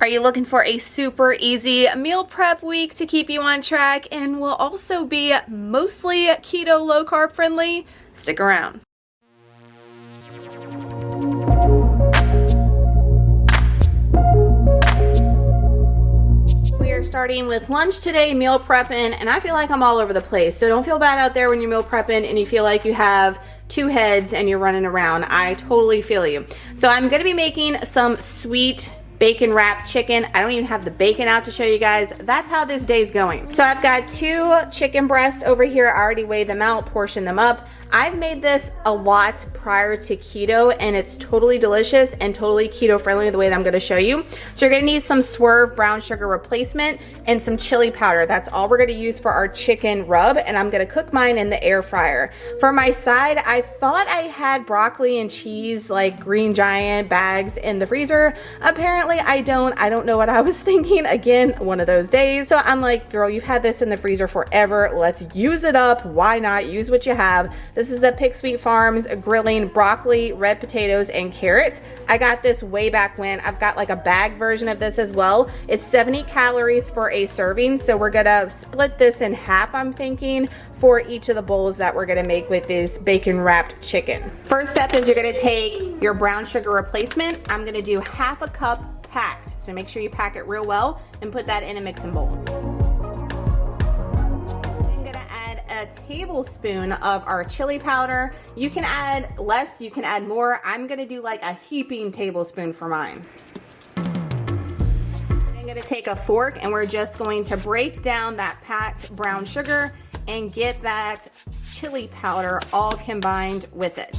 Are you looking for a super easy meal prep week to keep you on track and will also be mostly keto low carb friendly? Stick around. We are starting with lunch today, meal prepping, and I feel like I'm all over the place. So don't feel bad out there when you're meal prepping and you feel like you have two heads and you're running around. I totally feel you. So I'm gonna be making some sweet bacon wrapped chicken. I don't even have the bacon out to show you guys. That's how this day's going. So I've got 2 chicken breasts over here. I already weighed them out, portioned them up. I've made this a lot prior to keto and it's totally delicious and totally keto friendly the way that I'm gonna show you. So you're gonna need some Swerve brown sugar replacement and some chili powder. That's all we're gonna use for our chicken rub, and I'm gonna cook mine in the air fryer. For my side, I thought I had broccoli and cheese, like Green Giant bags in the freezer. Apparently I don't. I don't know what I was thinking. Again, one of those days. So I'm like, girl, you've had this in the freezer forever. Let's use it up. Why not? Use what you have. This is the PEScience Farms grilling broccoli, red potatoes, and carrots. I got this way back when. I've got like a bag version of this as well. It's 70 calories for a serving. So we're gonna split this in half, I'm thinking, for each of the bowls that we're gonna make with this bacon wrapped chicken. First step is you're gonna take your brown sugar replacement. I'm gonna do half a cup packed. So make sure you pack it real well and put that in a mixing bowl. A tablespoon of our chili powder. You can add less, you can add more. I'm gonna do like a heaping tablespoon for mine. I'm gonna take a fork and we're just going to break down that packed brown sugar and get that chili powder all combined with it.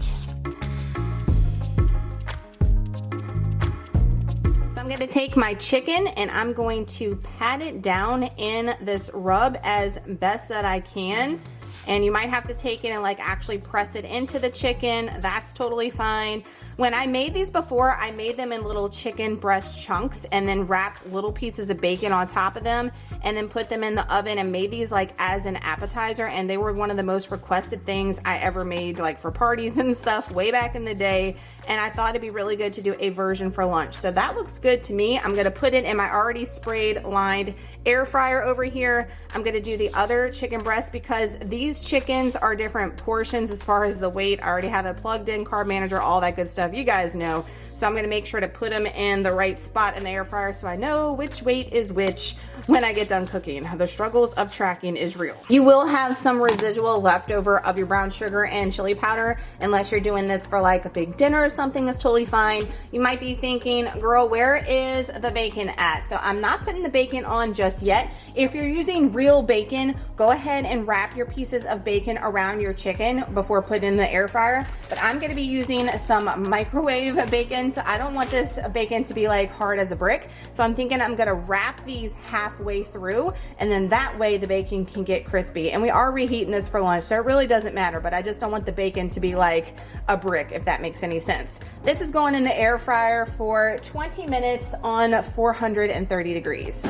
I'm gonna take my chicken and I'm going to pat it down in this rub as best that I can. And you might have to take it and like actually press it into the chicken. That's totally fine. When I made these before, I made them in little chicken breast chunks and then wrapped little pieces of bacon on top of them and then put them in the oven and made these like as an appetizer, and they were one of the most requested things I ever made, like for parties and stuff way back in the day, and I thought it'd be really good to do a version for lunch. So that looks good to me. I'm gonna put it in my already sprayed lined air fryer over here. I'm gonna do the other chicken breast because these chickens are different portions as far as the weight. I already have it plugged in, Carb Manager, all that good stuff. You guys know. So I'm gonna make sure to put them in the right spot in the air fryer so I know which weight is which when I get done cooking. The struggles of tracking is real. You will have some residual leftover of your brown sugar and chili powder unless you're doing this for like a big dinner or something. That's totally fine. You might be thinking, girl, where is the bacon at? So I'm not putting the bacon on just yet. If you're using real bacon, go ahead and wrap your pieces of bacon around your chicken before putting in the air fryer. But I'm gonna be using some microwave bacon, so I don't want this bacon to be like hard as a brick. So I'm thinking I'm gonna wrap these halfway through, and then that way the bacon can get crispy. And we are reheating this for lunch, so it really doesn't matter, but I just don't want the bacon to be like a brick, if that makes any sense. This is going in the air fryer for 20 minutes on 430 degrees.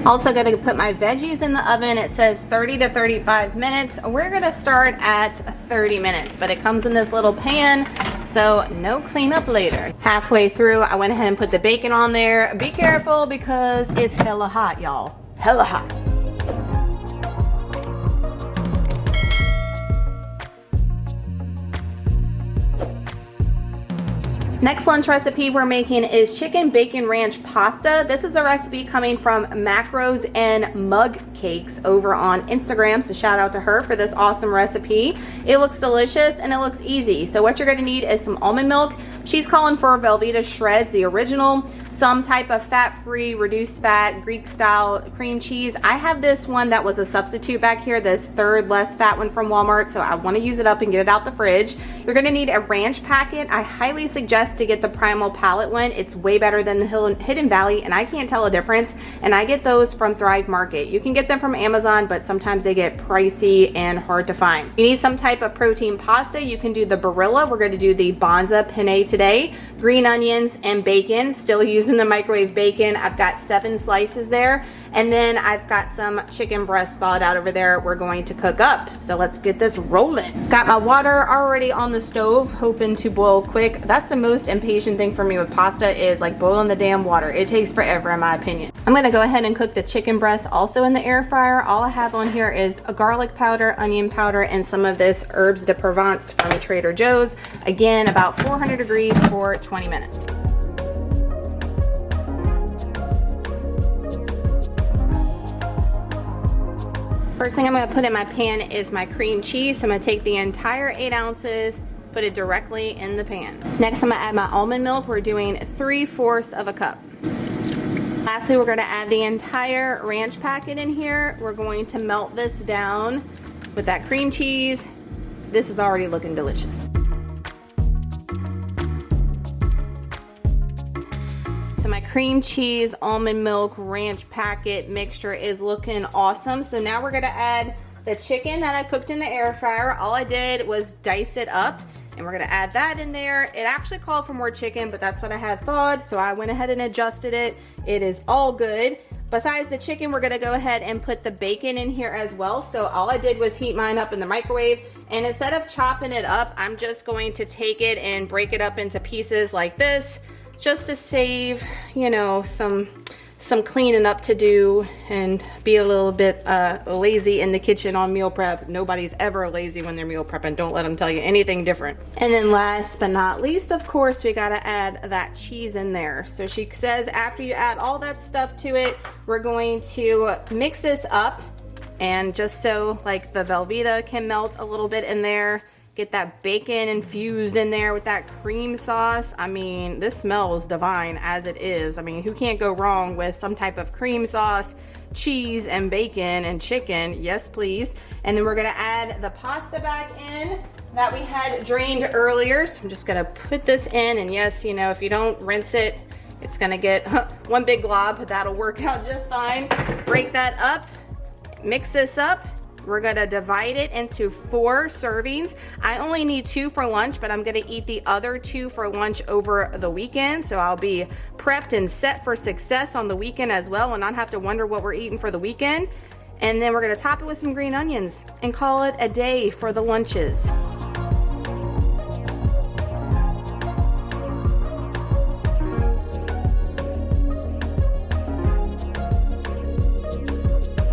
Also gonna put my veggies in the oven. It says 30 to 35 minutes. We're gonna start at 30 minutes, but it comes in this little pan, so no cleanup later. Halfway through, I went ahead and put the bacon on there. Be careful because it's hella hot, y'all. Hella hot. Next lunch recipe we're making is chicken bacon ranch pasta. This is a recipe coming from Macros and Mug Cakes over on Instagram, so shout out to her for this awesome recipe. It looks delicious and it looks easy. So what you're gonna need is some almond milk. She's calling for Velveeta shreds, the original, some type of fat-free, reduced fat, Greek style cream cheese. I have this one that was a substitute back here, this third less fat one from Walmart, so I wanna use it up and get it out the fridge. You're gonna need a ranch packet. I highly suggest to get the Primal Palette one. It's way better than the Hidden Valley, and I can't tell a difference, and I get those from Thrive Market. You can get them from Amazon, but sometimes they get pricey and hard to find. You need some type of protein pasta. You can do the Barilla. We're gonna do the Banza penne today. Green onions and bacon, still using in the microwave bacon. I've got 7 slices there. And then I've got some chicken breast thawed out over there we're going to cook up. So let's get this rolling. Got my water already on the stove, hoping to boil quick. That's the most impatient thing for me with pasta, is like boiling the damn water. It takes forever in my opinion. I'm gonna go ahead and cook the chicken breast also in the air fryer. All I have on here is a garlic powder, onion powder, and some of this herbs de Provence from Trader Joe's. Again, about 400 degrees for 20 minutes. First thing I'm going to put in my pan is my cream cheese. So I'm going to take the entire 8 ounces, put it directly in the pan. Next, I'm going to add my almond milk. We're doing 3/4 of a cup. Lastly, we're going to add the entire ranch packet in here. We're going to melt this down with that cream cheese. This is already looking delicious. So my cream cheese, almond milk, ranch packet mixture is looking awesome. So now we're gonna add the chicken that I cooked in the air fryer. All I did was dice it up, and we're gonna add that in there. It actually called for more chicken, but that's what I had thawed, so I went ahead and adjusted it. It is all good. Besides the chicken, we're gonna go ahead and put the bacon in here as well. So all I did was heat mine up in the microwave, and instead of chopping it up, I'm just going to take it and break it up into pieces like this, just to save, you know, some cleaning up to do and be a little bit lazy in the kitchen on meal prep. Nobody's ever lazy when they're meal prepping. Don't let them tell you anything different. And then last but not least, of course, we gotta add that cheese in there. So she says after you add all that stuff to it, we're going to mix this up, and just so like the Velveeta can melt a little bit in there, get that bacon infused in there with that cream sauce. I mean, this smells divine as it is. I mean, who can't go wrong with some type of cream sauce, cheese, and bacon and chicken? Yes, please. And then we're gonna add the pasta back in that we had drained earlier. So I'm just gonna put this in, and yes, you know, if you don't rinse it, it's gonna get one big glob, but that'll work out just fine. Break that up, mix this up. We're gonna divide it into 4 servings. I only need 2 for lunch, but I'm gonna eat the other 2 for lunch over the weekend. So I'll be prepped and set for success on the weekend as well, and not have to wonder what we're eating for the weekend. And then we're gonna top it with some green onions and call it a day for the lunches.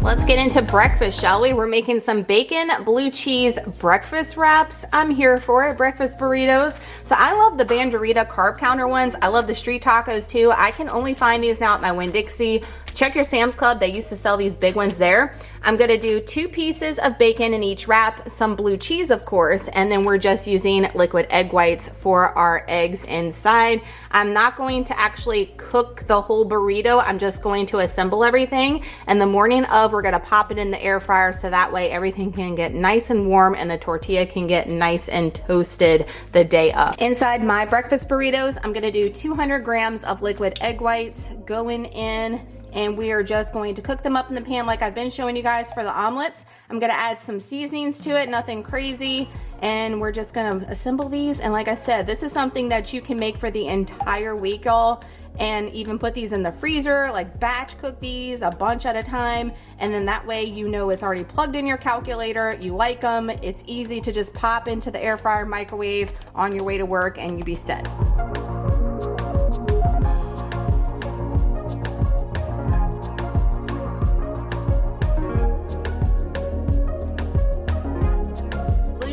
Let's get into breakfast, shall we? We're making some bacon blue cheese breakfast wraps. I'm here for it, breakfast burritos. So I love the Banza carb counter ones. I love the street tacos too. I can only find these now at my Winn-Dixie. Check your Sam's Club, they used to sell these big ones there. I'm gonna do 2 pieces of bacon in each wrap, some blue cheese of course, and then we're just using liquid egg whites for our eggs inside. I'm not going to actually cook the whole burrito, I'm just going to assemble everything, and the morning of we're gonna pop it in the air fryer so that way everything can get nice and warm and the tortilla can get nice and toasted the day up. Inside my breakfast burritos, I'm gonna do 200 grams of liquid egg whites going in, and we are just going to cook them up in the pan like I've been showing you guys for the omelets. I'm gonna add some seasonings to it, nothing crazy, and we're just gonna assemble these. And like I said, this is something that you can make for the entire week, y'all, and even put these in the freezer, like batch cook these a bunch at a time, and then that way you know it's already plugged in your calculator, you like them, it's easy to just pop into the air fryer, microwave on your way to work, and you be set.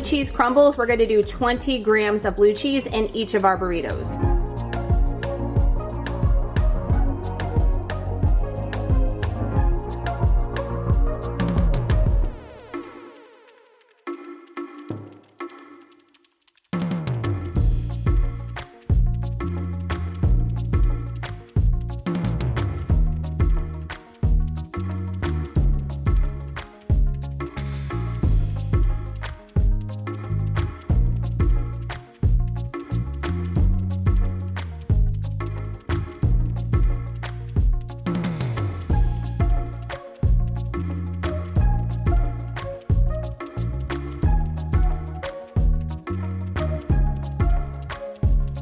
Cheese crumbles, we're going to do 20 grams of blue cheese in each of our burritos.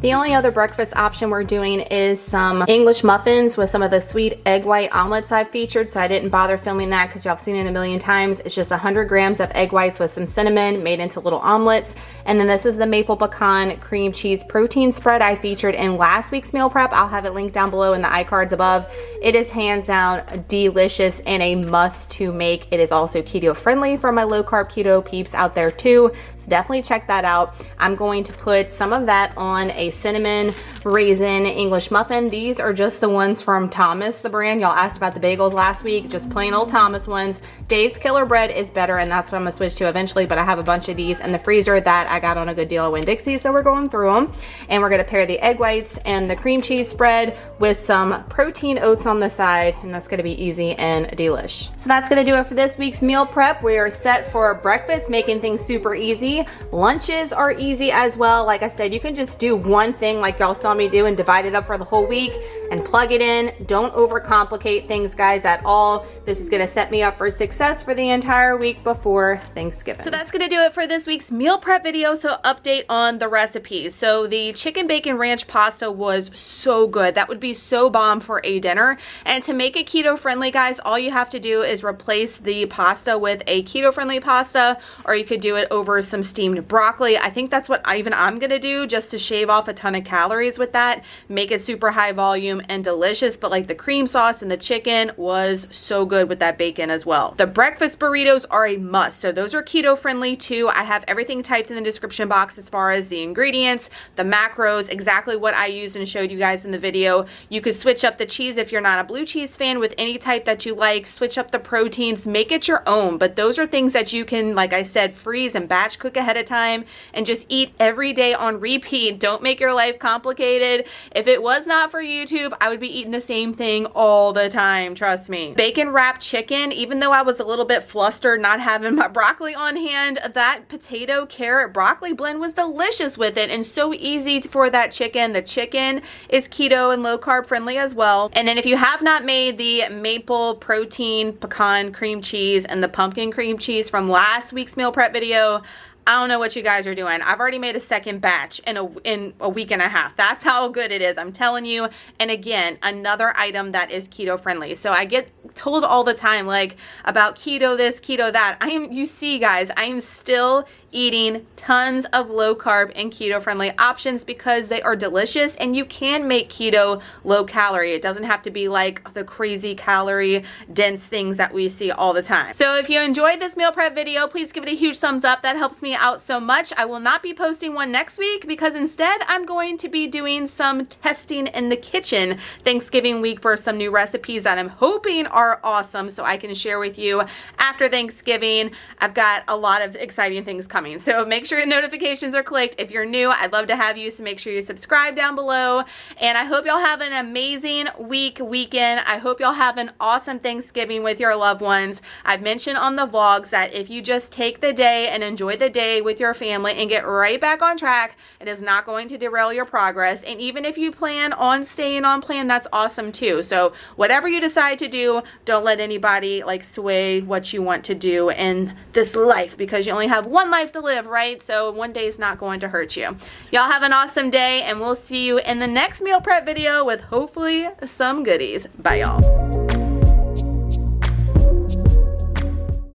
The only other breakfast option we're doing is some English muffins with some of the sweet egg white omelets I've featured, so I didn't bother filming that because y'all have seen it a million times. It's just 100 grams of egg whites with some cinnamon made into little omelets. And then this is the maple pecan cream cheese protein spread I featured in last week's meal prep. I'll have it linked down below in the iCards above. It is hands down delicious and a must to make. It is also keto friendly for my low carb keto peeps out there too, so definitely check that out. I'm going to put some of that on a cinnamon raisin English muffin. These are just the ones from Thomas, the brand. Y'all asked about the bagels last week, just plain old Thomas ones. Dave's Killer Bread is better, and that's what I'm gonna switch to eventually, but I have a bunch of these in the freezer that I got on a good deal at Winn-Dixie, so we're going through them. And we're gonna pair the egg whites and the cream cheese spread with some protein oats on the side, and that's gonna be easy and delish. So that's gonna do it for this week's meal prep. We are set for breakfast, making things super easy. Lunches are easy as well. Like I said, you can just do one thing like y'all saw me do and divide it up for the whole week and plug it in. Don't overcomplicate things, guys, at all. This is gonna set me up for success for the entire week before Thanksgiving. So that's gonna do it for this week's meal prep video. So update on the recipes. So the chicken bacon ranch pasta was so good. That would be so bomb for a dinner. And to make it keto friendly, guys, all you have to do is replace the pasta with a keto friendly pasta, or you could do it over some steamed broccoli. I think that's what I'm gonna do, just to shave off a ton of calories with that, make it super high volume and delicious. But like the cream sauce and the chicken was so good with that bacon as well. The breakfast burritos are a must. So those are keto friendly too. I have everything typed in the description box as far as the ingredients, the macros, exactly what I used and showed you guys in the video. You could switch up the cheese if you're not a blue cheese fan with any type that you like, switch up the proteins, make it your own. But those are things that you can, like I said, freeze and batch cook ahead of time and just eat every day on repeat. Don't make your life complicated. If it was not for YouTube, I would be eating the same thing all the time, trust me. Bacon wrapped chicken, even though I was a little bit flustered not having my broccoli on hand, that potato carrot broccoli blend was delicious with it and so easy for that chicken. The chicken is keto and low carb friendly as well. And then if you have not made the maple protein pecan cream cheese and the pumpkin cream cheese from last week's meal prep video, I don't know what you guys are doing. I've already made a second batch in a week and a half. That's how good it is, I'm telling you. And again, another item that is keto friendly. So I get told all the time, like, about keto this, keto that. You see, guys, I am still eating tons of low carb and keto friendly options because they are delicious, and you can make keto low calorie. It doesn't have to be like the crazy calorie dense things that we see all the time. So if you enjoyed this meal prep video, please give it a huge thumbs up. That helps me out so much. I will not be posting one next week because instead I'm going to be doing some testing in the kitchen Thanksgiving week for some new recipes that I'm hoping are awesome, so I can share with you after Thanksgiving. I've got a lot of exciting things coming, so make sure your notifications are clicked. If you're new, I'd love to have you, so make sure you subscribe down below. And I hope y'all have an amazing weekend. I hope y'all have an awesome Thanksgiving with your loved ones. I've mentioned on the vlogs that if you just take the day and enjoy the day with your family and get right back on track, it is not going to derail your progress. And even if you plan on staying on plan, that's awesome too. So whatever you decide to do, don't let anybody like sway what you want to do in this life, because you only have one life to live, right? So one day is not going to hurt you. Y'all have an awesome day, and we'll see you in the next meal prep video with hopefully some goodies. Bye, y'all.